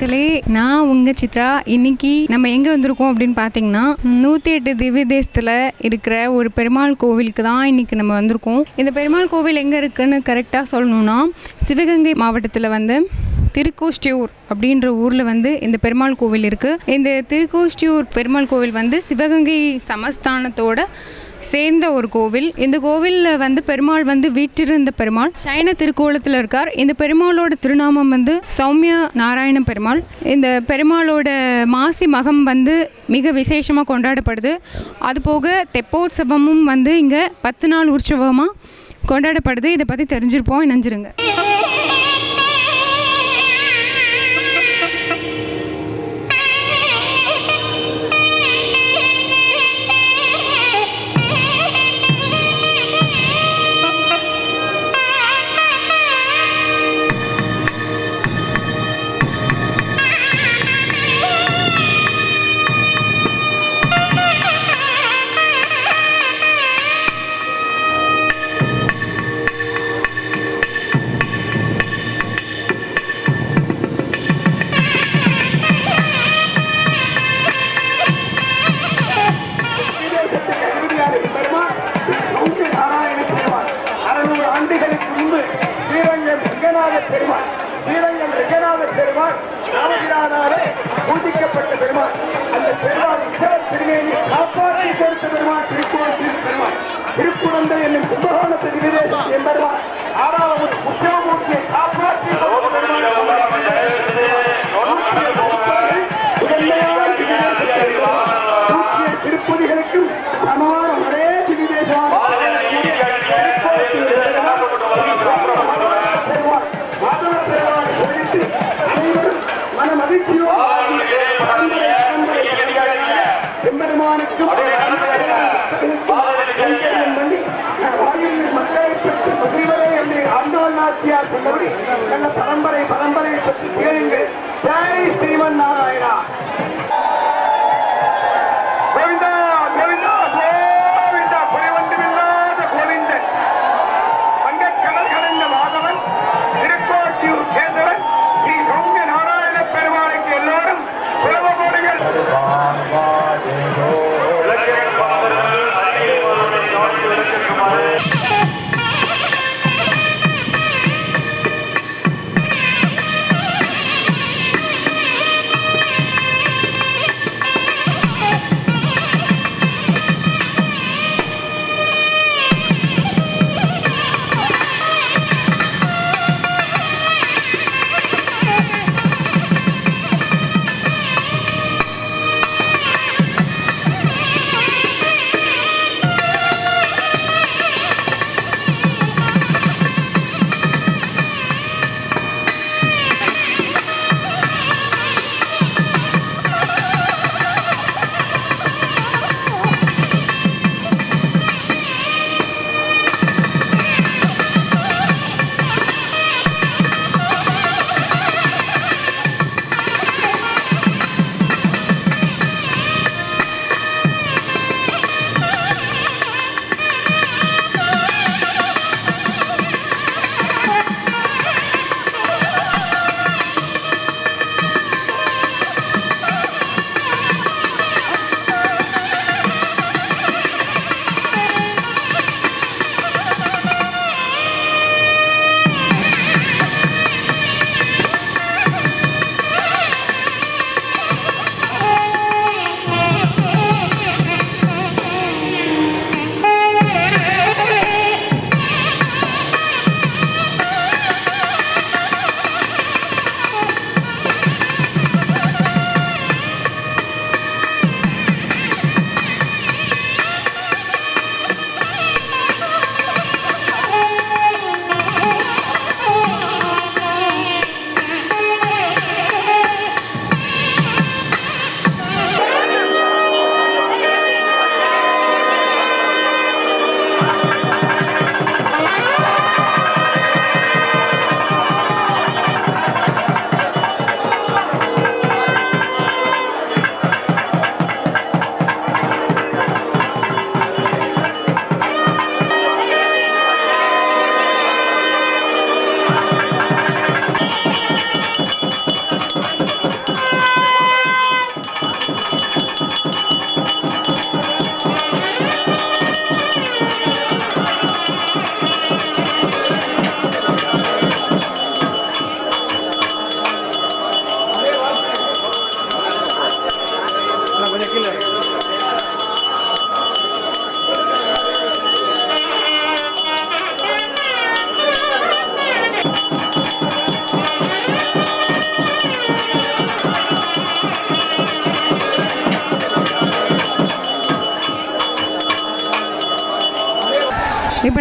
மக்களே, நான் உங்கள் சித்ரா. இன்னைக்கு நம்ம எங்கே வந்திருக்கோம் அப்படின்னு பார்த்தீங்கன்னா 108 திவ்ய தேசத்தில் இருக்கிற ஒரு பெருமாள் கோவிலுக்கு தான் இன்னைக்கு நம்ம வந்திருக்கோம். இந்த பெருமாள் கோவில் எங்கே இருக்குன்னு கரெக்டாக சொல்லணும்னா சிவகங்கை மாவட்டத்தில் வந்து திருக்கோஷ்டியூர் அப்படின்ற ஊரில் வந்து இந்த பெருமாள் கோவில் இருக்குது. இந்த திருக்கோஷ்டியூர் பெருமாள் கோவில் வந்து சிவகங்கை சமஸ்தானத்தோட சேர்ந்த ஒரு கோவில். இந்த கோவிலில் வந்து பெருமாள் வந்து வீற்றிருந்த பெருமாள் சைன திருக்கோலத்தில் இருக்கார். இந்த பெருமாளோட திருநாமம் வந்து சௌமிய நாராயண பெருமாள். இந்த பெருமாளோட மாசி மகம் வந்து மிக விசேஷமாக கொண்டாடப்படுது. அதுபோக தெப்போற்சவமும் வந்து இங்கே 10 நாள் உற்சவமாக கொண்டாடப்படுது. இதை பற்றி தெரிஞ்சிருப்போம், இணைஞ்சிருங்க. பூஜிக்கப்பட்ட பெருமாள், அந்த பெருமாள் திருமேனி காப்பாற்றி கொடுத்த பெருமாள் பெருமாள் திருக்குழந்தை என்னும் கும்பகோணத்து திவ்யதேசம் என்பெருமாள் 6வது உற்சவமூர்த்தியை காப்பாற்றி திருப்பதிகளுக்கும் சமான ஒரே திவ்யதேசம் எம்பெருமானுக்கும் மக்களை பெற்று மகிழ்வரே என்று ஆண்டவன் நாச்சியார் சொன்னபடி நல்ல பரம்பரை பற்றி கேளுங்கள். ஜெய் ஸ்ரீமன் நாராயணா. கோவிந்தா கோவிந்தா கோவிந்தா குறைவொன்றுமில்லாத கோவிந்தன் வங்கக்கடல் கலைந்த மாதவன் திருக்கோட்டியூர் கேசவன் ஸ்ரீ சௌமிய நாராயண பெருமாளுக்கு எல்லோரும் புலவமோடுகள்.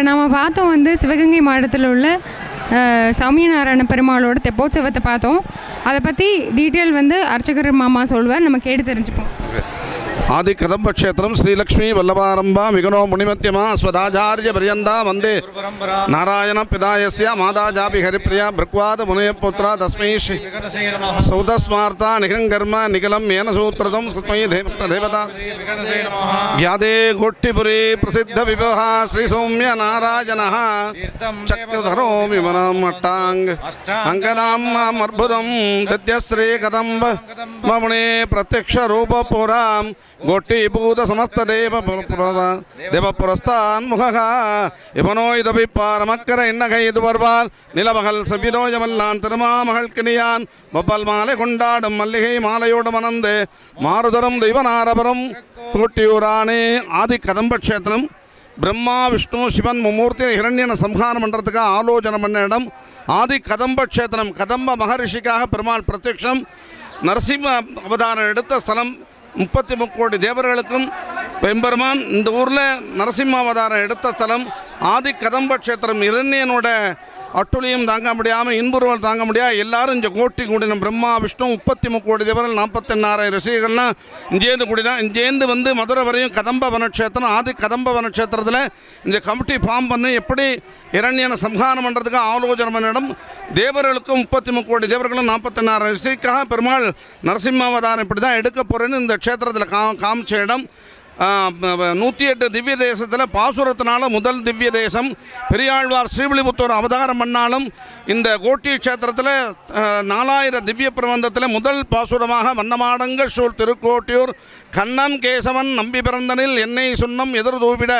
நம்ம பார்த்தோம் வந்து சிவகங்கை மாவட்டத்தில் உள்ள சௌமியநாராயண பெருமாளோட தெப்போற்சவத்தை பார்த்தோம். அதை பற்றி டீட்டெயில் வந்து அர்ச்சகர் மாமா சொல்வார், நம்ம கேட்டு தெரிஞ்சுப்போம். आदि कदंब क्षेत्रम श्रीलक्ष्मी वल्लभारंभा विघ्नो मुनिमध्यमा स्वदाचार्य पर्यंता वंदे नारायण पितायस्य माताजापि हरिप्रिया भृक्वाद मुनिपुत्र तस्मै श्री सौदस्मार्ता निखंगर्म निखिलं येन सूत्रदं तस्मै देवता ज्ञाते गोट्टिपुरी प्रसिद्ध विभः श्री सौम्य नारायणः चक्रधरो विमलम् अट्टांग अंगनाम अर्भुदं तद्यश्री कदंब ममुने प्रत्यक्ष रूप पुराम गोट्टीभूत समस्त देव पुरस्तान् मुखः इवनोयदपि पारमक्कर इन्नगै दुवर्वाल निलमगल सविनोयमल्लान तिरुमामगल किनियान बब्बल माले கொண்டாடும் மல்லிகை மாலையோடு மணந்து மாருதரம் தெய்வநாரபரம் கோட்டியூரானே ஆதி கதம்ப க்ஷேத்திரம் பிரம்மா விஷ்ணு சிவன் மும்மூர்த்தி ஹிரண்யன சம்ஹாரம் பண்ணுறதுக்காக ஆலோசனை பண்ண இடம் ஆதி கதம்ப க்ஷேத்திரம். கதம்ப மகரிஷிக்காக பெருமாள் பிரத்யக்ஷம் நரசிம்ம அவதாரம் எடுத்த ஸ்தலம். 33 கோடி தேவர்களுக்கும் பெருமான் இந்த ஊரில் நரசிம்ம அவதாரம் எடுத்த ஸ்தலம் ஆதி கதம்ப க்ஷேத்திரம். இரண்யனோட அட்டுழியும் தாங்க முடியாமல் இன்புருவல் தாங்க முடியாது எல்லாரும் இங்கே கோட்டி கூடின பிரம்மா விஷ்ணு 33 கோடி தேவர்கள் 48,000 ரிஷிகள்லாம் இங்கேருந்து கூடிதான். இங்கேருந்து வந்து மதுரை வரையும் கதம்ப வனக்ஷேத்திரம் ஆதி கதம்ப வனக்ஷேத்திரத்தில் இந்த கமிட்டி ஃபார்ம் பண்ணி எப்படி இரண்யனை சம்ஹாரம் பண்ணுறதுக்கு ஆலோசனை பண்ணிடம். தேவர்களுக்கும் 33 கோடி தேவர்களும் 48,000 ரிஷிக்காக பெருமாள் நரசிம்ம அவதாரம் இப்படி தான் எடுக்க போகிறேன்னு இந்த க்ஷேத்திரத்தில் காமிச்ச இடம். 108 திவ்ய தேசத்தில் பாசுரத்தினால முதல் திவ்ய தேசம். பெரியாழ்வார் ஸ்ரீவில்லிபுத்தூர் அவதாரம் பண்ணாலும் இந்த கோட்டி க்ஷேத்திரத்தில் 4000 திவ்ய பிரபந்தத்தில் முதல் பாசுரமாக வண்ணமாடங்க சூழ் திருக்கோட்டியூர் கண்ணன் கேசவன் நம்பி பிறந்தனில் எண்ணெய் சுண்ணம் எதிர் தூவிட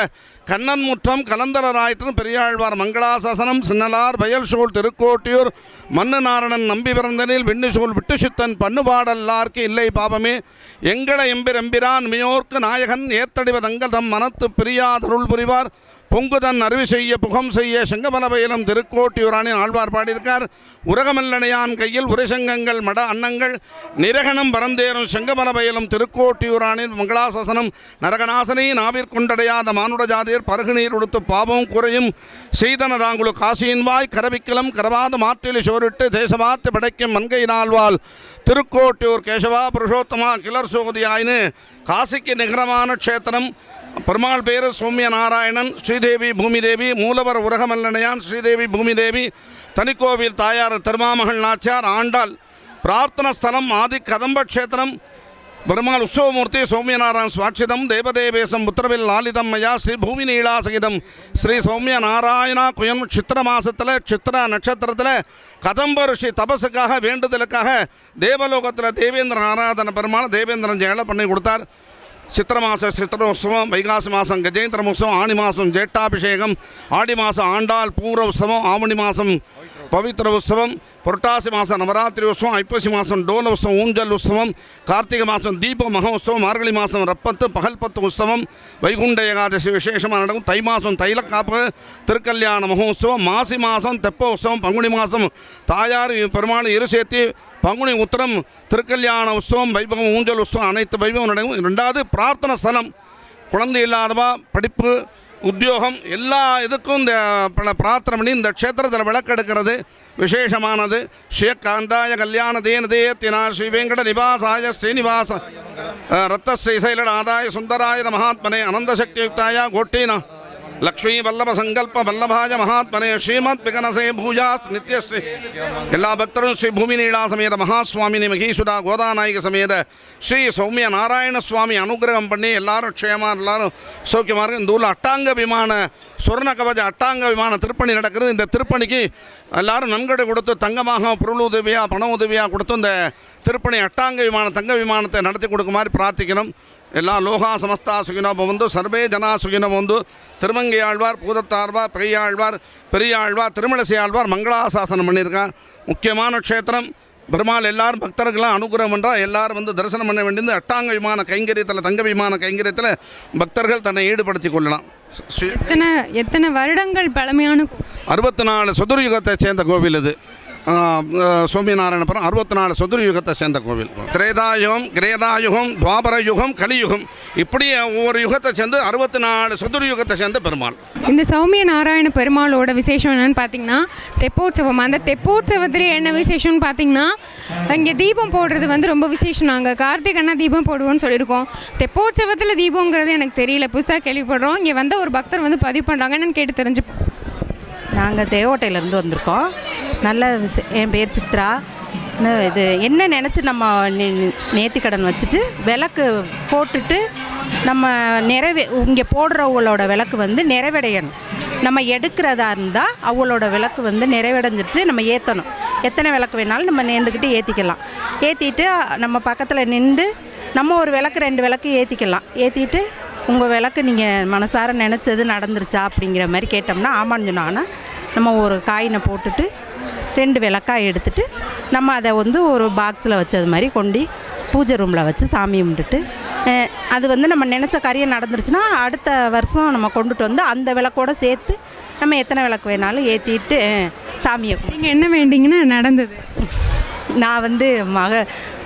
கண்ணன் முற்றம் கலந்தராயிற்று பெரியாழ்வார் மங்களாசாசனம் சின்னலார் வயல் சூழ் திருக்கோட்டியூர் மண்ணு நாரணன் நம்பி பிறந்தனில் வெண்ணி சூழ் விட்டு சித்தன் பண்ணுபாடல்லார்க்கு இல்லை பாபமே எங்களை எம்பிரம்பிரான் மியோர்க்கு நாயகன் ஏத்தடிவதங்கள் தம் மனத்து பிரியாதருள் புரிவார் பொங்குதன் அருவி செய்ய புகம் செய்ய செங்கமலபயலும் திருக்கோட்டியூரானின் ஆழ்வார் பாடியிருக்கார். உரகமல்லணையான் கையில் உரைசங்கங்கள் மட அன்னங்கள் நிரகணம் பரந்தேறும் செங்கமலபயலும் திருக்கோட்டியூரானின் மங்களாசாசனம் நரகநாசனை நாவிற்கொண்டடையாத மானுட ஜாதியர் பருகு நீர் உடுத்து பாவம் குறையும் செய்தன தாங்குழு காசியின் வாய் கரவிக்கலம் கரவாத மாற்றிலி சோரிட்டு தேசமாத்து படைக்கும் மன்கை நாள்வாள் திருக்கோட்டியூர் கேசவா புருஷோத்தமா கிளர் சோதியாயின்னு காசிக்கு நிகரமான க்ஷேத்திரம். பெருமாள் பேர் சௌமிய நாராயணன், ஸ்ரீதேவி பூமிதேவி, மூலவர் உரகமல்லணையான் ஸ்ரீதேவி பூமிதேவி, தனிக்கோவில் தாயார் திருமாமகள் நாச்சியார், ஆண்டாள். பிரார்த்தன ஸ்தலம் ஆதி கதம்ப க்ஷேத்திரம். பெருமாள் உற்சவமூர்த்தி சௌமியநாராயண சுவாட்சிதம் தேவதேவேசம் உத்தரவில் லாலிதம் மயா ஸ்ரீ பூமி நீளாசகிதம் ஸ்ரீ சௌமிய நாராயணா குயம் சித்திர மாசத்தில் சித்திர நட்சத்திரத்தில் கதம்ப ரிஷி தபசுக்காக வேண்டுதலுக்காக தேவலோகத்தில் தேவேந்திரன் ஆராதன பெருமாள் தேவேந்திரன் ஜெயல பண்ணி கொடுத்தார். சித்திர மாதம் சித்திரோத்சவம், வைகாசி மாதம் கஜேந்திர உற்சவம், ஆணி மாதம் ஜேஷ்டாபிஷேகம், ஆடி மாதம் ஆண்டாள் பூர உற்சவம், ஆவணி மாதம் பவித்திர உற்சவம், புரட்டாசி மாதம் நவராத்திரி உற்சவம், ஐப்பசி மாதம் டோல உற்சவம் ஊஞ்சல் உற்சவம், கார்த்திகை மாதம் தீப மகா உற்சவம், மார்கழி மாதம் ரப்பத்து பகல்பத்து உற்சவம், வைகுண்ட ஏகாதசி விசேஷமாக நடக்கும். தை மாதம் தைலக்காப்பு திருக்கல்யாண மகோத்சவம், மாசி மாதம் தெப்ப உற்சவம், பங்குனி மாதம் தாயார் பெருமாள் இருசேர்த்தி பங்குனி உத்திரம் திருக்கல்யாண உற்சவம், வைபவம் ஊஞ்சல் உற்சவம் அனைத்து வைபவம் நடக்கும். 2வது பிரார்த்தனை ஸ்தலம். குழந்தை இல்லாதவா படிப்பு உத்தியோகம் எல்லா இதுக்கும் இந்த பிரார்த்தனை பண்ணி இந்த க்ஷேத்திரத்தில் விளக்கெடுக்கிறது விசேஷமானது. ஸ்ரீகாந்தாய கல்யாண தேனதேத்தினார் ஸ்ரீ வெங்கட நிவாசாய ஸ்ரீனிவாச ரத்தஸ்ரீசைலட ஆதாய சுந்தராய மகாத்மனே அனந்தசக்தியுக்தாய கோட்டீனா லக்ஷ்மி வல்லப சங்கல்ப வல்லபாய மகாத்மனே ஸ்ரீமத் விகனசே பூஜாஸ் நித்யஸ்ரீ. எல்லா பக்தரும் ஸ்ரீ பூமி நீளா சமேத மகாஸ்வாமினி மகீசுடா கோதாநாயக சமேத ஸ்ரீ சௌமிய நாராயண சுவாமி அனுகிரகம் பண்ணி எல்லாரும் க்ஷேமாக எல்லாரும் சௌக்கியமாக இருக்குது. இந்த ஊரில் அட்டாங்க விமான சொர்ண கவச அட்டாங்க விமான திருப்பணி நடக்கிறது. இந்த திருப்பணிக்கு எல்லாரும் நன்கொடை கொடுத்து தங்கமாக பொருள் உதவியாக பண உதவியாக கொடுத்து இந்த திருப்பணி அட்டாங்க விமான தங்க விமானத்தை நடத்தி கொடுக்குமாறு பிரார்த்திக்கணும். எல்லா லோகா சமஸ்தா சுகினோ பவந்து சர்வே ஜனா சுகினோ பவந்து. திருமங்கை ஆழ்வார் பூதத்தாழ்வார் பெரியாழ்வார் திருமலசி ஆழ்வார் மங்களாசாசனம் பண்ணியிருக்கான். முக்கியமான க்ஷேத்திரம். பெருமாள் எல்லாரும் பக்தர்களாம் அனுகிரகம் பண்ணுறால் எல்லாரும் வந்து தரிசனம் பண்ண வேண்டியது. அட்டாங்க விமான கைங்கரியத்தில் தங்க விமான கைங்கரியத்தில் பக்தர்கள் தன்னை ஈடுபடுத்தி கொள்ளலாம். எத்தனை வருடங்கள் பழமையான 64 சதுர்யுகத்தை சேர்ந்த கோவில் இது. சௌமியநாராயணபுரம் 64 சதுர்யுகத்தை சேர்ந்த கோவில். திரேதாயுகம் கிரேதாயுகம் துவாபர யுகம் கலியுகம் இப்படி ஒவ்வொரு யுகத்தை சேர்ந்து 64 சதுர்யுகத்தை சேர்ந்த பெருமாள். இந்த சௌமிய நாராயண பெருமாளோட விசேஷம் என்னென்னு பார்த்தீங்கன்னா தெப்போற்சவம். அந்த தெப்போற்சவத்திலே என்ன விசேஷம்னு பார்த்தீங்கன்னா இங்கே தீபம் போடுறது வந்து ரொம்ப விசேஷம். நாங்கள் கார்த்திகன்னா தீபம் போடுவோம்னு சொல்லியிருக்கோம். தெப்போற்சவத்தில் தீபங்கிறது எனக்கு தெரியல, புதுசாக கேள்விப்படுறோம். இங்கே வந்து ஒரு பக்தர் வந்து பதிவு பண்ணுறாங்க, என்னென்னு கேட்டு தெரிஞ்சுப்போம். நாங்கள் தேவோட்டையிலேருந்து வந்திருக்கோம். நல்ல என் பேர் சித்ரா. இது என்ன நினச்சி நம்ம நேர்த்திக்கடன் வச்சுட்டு விளக்கு போட்டுட்டு நம்ம இங்கே போடுறவங்களோட விளக்கு வந்து நிறைவடையணும். நம்ம எடுக்கிறதா இருந்தால் அவங்களோட விளக்கு வந்து நிறைவடைஞ்சிட்டு நம்ம ஏற்றணும். எத்தனை விளக்கு வேணாலும் நம்ம நேர்ந்துக்கிட்டு ஏற்றிக்கலாம். ஏற்றிட்டு நம்ம பக்கத்தில் நின்று நம்ம ஒரு விளக்கு 2 விளக்கு ஏற்றிக்கலாம். ஏற்றிட்டு உங்கள் விளக்கு நீங்கள் மனசார நினச்சது நடந்துருச்சா அப்படிங்கிற மாதிரி கேட்டோம்னா ஆமான்னு சொன்னாங்கன்னா நம்ம ஒரு காயினை போட்டுட்டு 2 விளக்காக எடுத்துகிட்டு நம்ம அதை வந்து ஒரு பாக்ஸில் வச்சது மாதிரி கொண்டு பூஜை ரூமில் வச்சு சாமி கும்பிட்டுட்டு அது வந்து நம்ம நினச்ச காரியம் நடந்துருச்சுன்னா அடுத்த வருஷம் நம்ம கொண்டுட்டு வந்து அந்த விளக்கோடு சேர்த்து நம்ம எத்தனை விளக்கு வேணாலும் ஏற்றிட்டு சாமியை. நீங்கள் என்ன வேண்டிங்கன்னா நடந்தது? நான் வந்து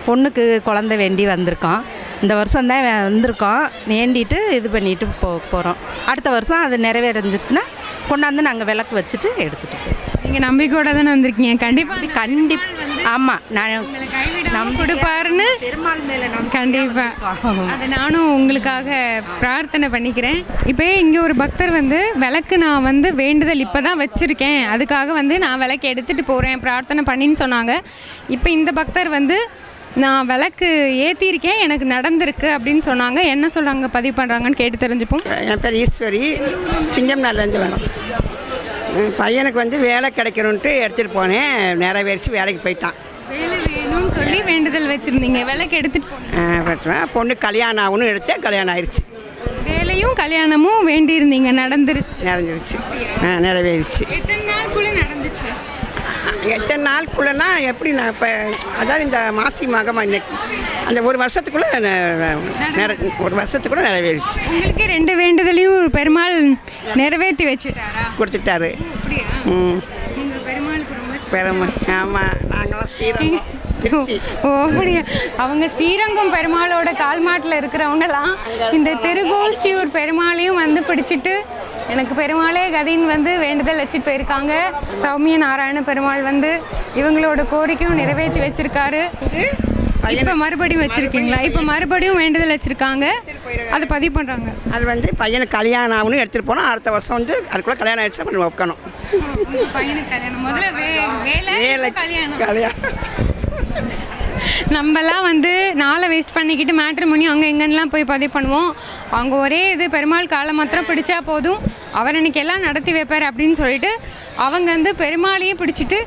பொண்ணுக்கு குழந்தை வேண்டி வந்திருக்கோம். இந்த வருஷம் தான் வந்திருக்கோம். வேண்டிட்டு இது பண்ணிட்டு போகிறோம். அடுத்த வருஷம் அது நிறைவேறிஞ்சிருச்சுன்னா கொண்டாந்து நாங்கள் விளக்கு வச்சுட்டு எடுத்துகிட்டு போகிறோம். நீங்கள் நம்பிக்கையோட தானே வந்திருக்கீங்க. கண்டிப்பாக ஆமாம், நான் நம்ம கொடுப்பாருன்னு பெருமாள் மேலே கண்டிப்பாக அதை நானும் உங்களுக்காக பிரார்த்தனை பண்ணிக்கிறேன். இப்போ இங்கே ஒரு பக்தர் வந்து விளக்கு நான் வந்து வேண்டுதல் இப்போ தான் வச்சுருக்கேன், அதுக்காக வந்து நான் விளக்கு எடுத்துகிட்டு போகிறேன் பிரார்த்தனை பண்ணின்னு சொன்னாங்க. இப்போ இந்த பக்தர் வந்து நான் விளக்கு ஏற்றிருக்கேன், எனக்கு நடந்திருக்கு அப்படின்னு சொன்னாங்க. என்ன சொல்கிறாங்க, பதிவு பண்ணுறாங்கன்னு கேட்டு தெரிஞ்சுப்போம். என் பேர் ஈஸ்வரி, சிங்கம்நாள்லேருந்து வரோம். பையனுக்கு வந்து வேலை கிடைக்கணுன்ட்டு எடுத்துகிட்டு போனேன், நிறைவேறிச்சு வேலைக்கு போயிட்டான். வேலை வேணும்னு சொல்லி வேண்டுதல் வச்சுருந்தீங்க, விளக்கு எடுத்துகிட்டு போனேன். பொண்ணு கல்யாணம் ஆகணும்னு எடுத்தேன், கல்யாணம் ஆயிடுச்சு. வேலையும் கல்யாணமும் வேண்டியிருந்தீங்க, நடந்துருச்சு? நிறைவேறிச்சு. எத்தனை நாளுக்குள்ளே நடந்துச்சு? எத்தனை நாளுக்குள்ளனா எப்படி நான் இப்போ அதாவது இந்த மாசி மகமா இன்னைக்கு அந்த ஒரு வருஷத்துக்குள்ளே நிறைவேறிச்சு. உங்களுக்கு 2 வேண்டுதலையும் பெருமாள் நிறைவேற்றி வச்சுட்டாரா? கொடுத்துட்டாரு. பெருமாள் ஆமாம், நாங்களாம் ஸ்ரீரங்கம். ஓ அப்படியா? அவங்க ஸ்ரீரங்கம் பெருமாளோட கால்மாட்டில் இருக்கிறவங்கலாம் இந்த திருகோஷ்டியூர் பெருமாளையும் வந்து பிடிச்சிட்டு எனக்கு பெருமாளே கதின்னு வந்து வேண்டுதல் வச்சுட்டு போயிருக்காங்க. சௌமிய நாராயண பெருமாள் வந்து இவங்களோட கோரிக்கையும் நிறைவேற்றி வச்சிருக்காரு. இப்போ மறுபடியும் வச்சுருக்கீங்களா? இப்போ மறுபடியும் வேண்டுதல் வச்சுருக்காங்க, அதை பதிவு பண்ணுறாங்க. அது வந்து பையனுக்கு கல்யாணம் ஆகணும்னு எடுத்துகிட்டு போனால் அடுத்த வருஷம் வந்து அதுக்குள்ளே கல்யாணம் ஆகிடுச்சு பண்ணி வைக்கணும். பையனுக்கு கல்யாணம் முதல்ல வேலை கல்யாணம். நம்மலாம் வந்து நாளை வேஸ்ட் பண்ணிக்கிட்டு மேட்ரிமோனி அங்கே எங்கென்னலாம் போய் பதிவு பண்ணுவோம். அவங்க ஒரே இது பெருமாள் காலை மாத்திரம் பிடிச்சா போதும், அவர் இன்னைக்கு எல்லாம் நடத்தி வைப்பார் அப்படின்னு சொல்லிட்டு அவங்க வந்து பெருமாளையும் பிடிச்சிட்டு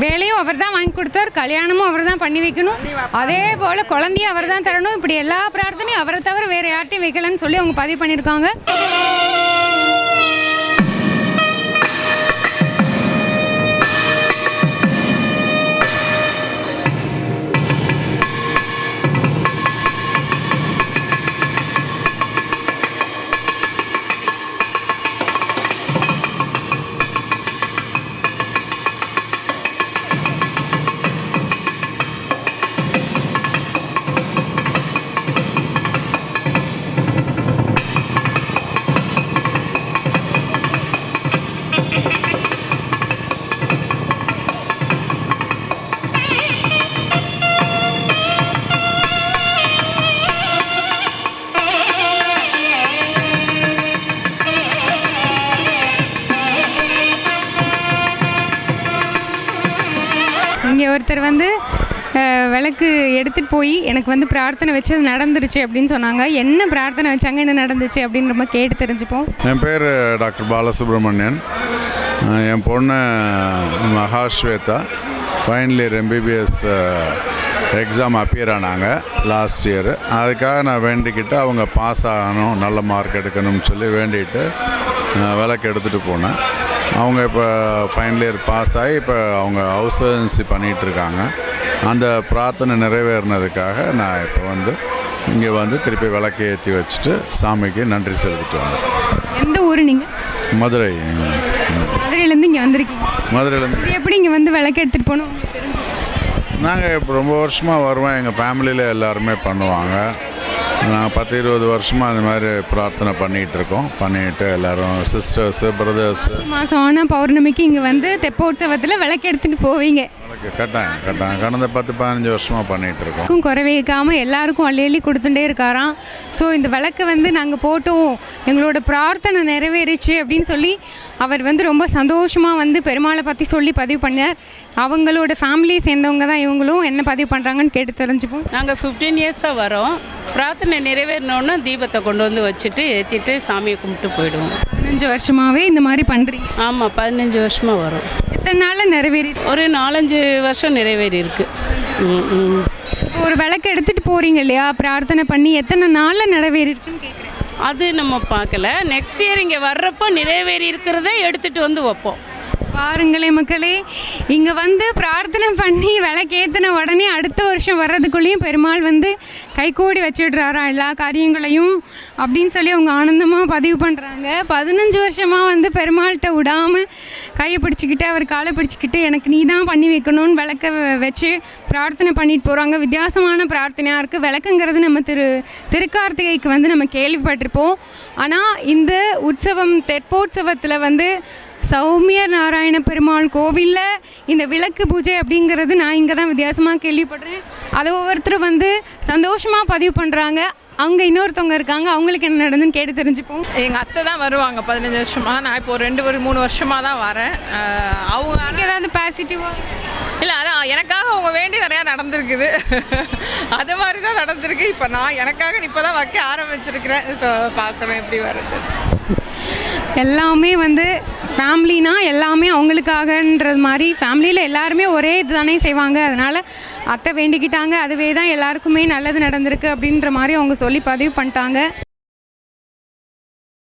வேலையும் அவர் தான் வாங்கி கொடுத்தார், கல்யாணமும் அவர் தான் பண்ணி வைக்கணும், அதே போல் குழந்தையும் அவர் தான் தரணும். இப்படி எல்லா பிரார்த்தனையும் அவரை தவிர வேறு யார்ட்டையும் வைக்கலன்னு சொல்லி அவங்க பதிவு பண்ணியிருக்காங்க. இங்கே ஒருத்தர் வந்து விளக்கு எடுத்துகிட்டு போய் எனக்கு வந்து பிரார்த்தனை வச்சு அது நடந்துருச்சு அப்படின்னு சொன்னாங்க. என்ன பிரார்த்தனை வச்சாங்க, என்ன நடந்துச்சு அப்படின்னு நம்ம கேட்டு தெரிஞ்சுப்போம். என் பேர் டாக்டர் பாலசுப்ரமணியன். என் பொண்ணு Mahasweta final year MBBS exam appear ஆனாங்க லாஸ்ட் இயர். அதுக்காக நான் வேண்டிக்கிட்டு அவங்க பாஸ் ஆகணும், நல்ல மார்க் எடுக்கணும்னு சொல்லி வேண்டிட்டு விளக்கு எடுத்துகிட்டு போனேன். அவங்க இப்போ ஃபைனல் இயர் பாஸ் ஆகி இப்போ அவங்க ஹவுஸ் ஏஜென்சி பண்ணிகிட்ருக்காங்க. அந்த பிரார்த்தனை நிறைவேறினதுக்காக நான் இப்போ வந்து இங்கே வந்து திருப்பி விளக்கு ஏற்றி வச்சுட்டு சாமிக்கு நன்றி செலுத்திட்டு வந்தேன். எந்த ஊர் நீங்கள்? மதுரை. மதுரையிலேருந்து இங்கே வந்திருக்கீங்க? மதுரையிலேருந்து. எப்படி இங்கே வந்து விளக்கு எடுத்துகிட்டு போகணும் உங்களுக்கு தெரிஞ்சு? நாங்கள் இப்போ ரொம்ப வருஷமாக வருவோம், எங்கள் ஃபேமிலியில் எல்லாருமே பண்ணுவாங்க. நாங்கள் 10-20 வருஷமாக அந்த மாதிரி பிரார்த்தனை பண்ணிகிட்டு இருக்கோம். பண்ணிட்டு எல்லோரும் சிஸ்டர்ஸு பிரதர்ஸு மாதம் ஆனால் பௌர்ணமிக்கு இங்கே வந்து தெப்போற்சவத்தில் விளக்கு எடுத்துகிட்டு போவீங்க. கட்டாயம் கடந்த 10-15 வருஷமாக பண்ணிகிட்டு இருக்கோம். குறைவே வைக்காமல் எல்லாருக்கும் அள்ளி கொடுத்துட்டே இருக்காராம். ஸோ இந்த விளக்கை வந்து நாங்கள் போட்டோம், எங்களோட பிரார்த்தனை நிறைவேறிச்சு அப்படின்னு சொல்லி அவர் வந்து ரொம்ப சந்தோஷமாக வந்து பெருமாளை பற்றி சொல்லி பதிவு பண்ணார். அவங்களோட ஃபேமிலியை சேர்ந்தவங்க தான் இவங்களும் என்ன பதிவு பண்ணுறாங்கன்னு கேட்டு தெரிஞ்சுப்போம். நாங்கள் 15 இயர்ஸாக வரோம். பிரார்த்தனை நிறைவேறினோன்னா தீபத்தை கொண்டு வந்து வச்சுட்டு ஏற்றிட்டு சாமியை கும்பிட்டு போயிடுவோம். 15 வருஷமாகவே இந்த மாதிரி பண்ணுறீங்க? ஆமாம், 15 வருஷமாக வரும். எத்தனை நாளில் நிறைவேறி? ஒரு 4-5 வருஷம் நிறைவேறி இருக்குது. இப்போ ஒரு விளக்கு எடுத்துகிட்டு போகிறீங்க இல்லையா, பிரார்த்தனை பண்ணி எத்தனை நாளில் நிறைவேறி இருக்குன்னு கேட்குறேன். அது நம்ம பார்க்கல. நெக்ஸ்ட் இயர் இங்கே வர்றப்போ நிறைவேறி இருக்கிறத எடுத்துகிட்டு வந்து வைப்போம். பாருங்களே மக்களே, இங்கே வந்து பிரார்த்தனை பண்ணி விளக்கேற்றின உடனே அடுத்த வருஷம் வர்றதுக்குள்ளேயும் பெருமாள் வந்து கைகூடி வச்சுடுறாரா எல்லா காரியங்களையும் அப்படின்னு சொல்லி அவங்க ஆனந்தமாக பதிவு பண்ணுறாங்க. 15 வருஷமாக வந்து பெருமாள்கிட்ட விடாமல் கையை பிடிச்சிக்கிட்டு அவர் காலை பிடிச்சிக்கிட்டு எனக்கு நீ தான் பண்ணி வைக்கணும்னு விளக்க வச்சு பிரார்த்தனை பண்ணிட்டு போகிறாங்க. வித்தியாசமான பிரார்த்தனையாக இருக்குது. விளக்குங்கிறது நம்ம திருக்கார்த்திகைக்கு வந்து நம்ம கேள்விப்பட்டிருப்போம். ஆனால் இந்த உற்சவம் தெப்போற்சவத்தில் வந்து சௌமிய நாராயண பெருமாள் கோவிலில் இந்த விளக்கு பூஜை அப்படிங்கிறது நான் இங்கே தான் வித்தியாசமாக கேள்விப்படுறேன். அதை ஒவ்வொருத்தரும் வந்து சந்தோஷமாக பதிவு பண்ணுறாங்க. அங்கே இன்னொருத்தவங்க இருக்காங்க, அவங்களுக்கு என்ன நடந்துன்னு கேட்டு தெரிஞ்சுப்போம். எங்கள் அத்தை தான் வருவாங்க 15 வருஷமாக. நான் இப்போ 2-3 வருஷமாக தான் வரேன். அவங்க ஏதாவது பாசிட்டிவாக இல்லை, அதான் எனக்காக அவங்க வேண்டி நிறையா நடந்திருக்குது. அது மாதிரி தான் நடந்திருக்கு. இப்போ நான் எனக்காக இப்போ தான் வைக்க ஆரம்பிச்சிருக்கிறேன். ஸோ பார்க்கணும் எப்படி வருது. எல்லாமே வந்து ஃபேமிலினா எல்லாமே அவங்களுக்காகன்றது மாதிரி ஃபேமிலியில் எல்லாருமே ஒரே இது தானே செய்வாங்க. அதனால் அத்தை வேண்டிக்கிட்டாங்க, அதுவே தான் எல்லாருக்குமே நல்லது நடந்திருக்கு அப்படின்ற மாதிரி அவங்க சொல்லி பதிவு பண்ணிட்டாங்க.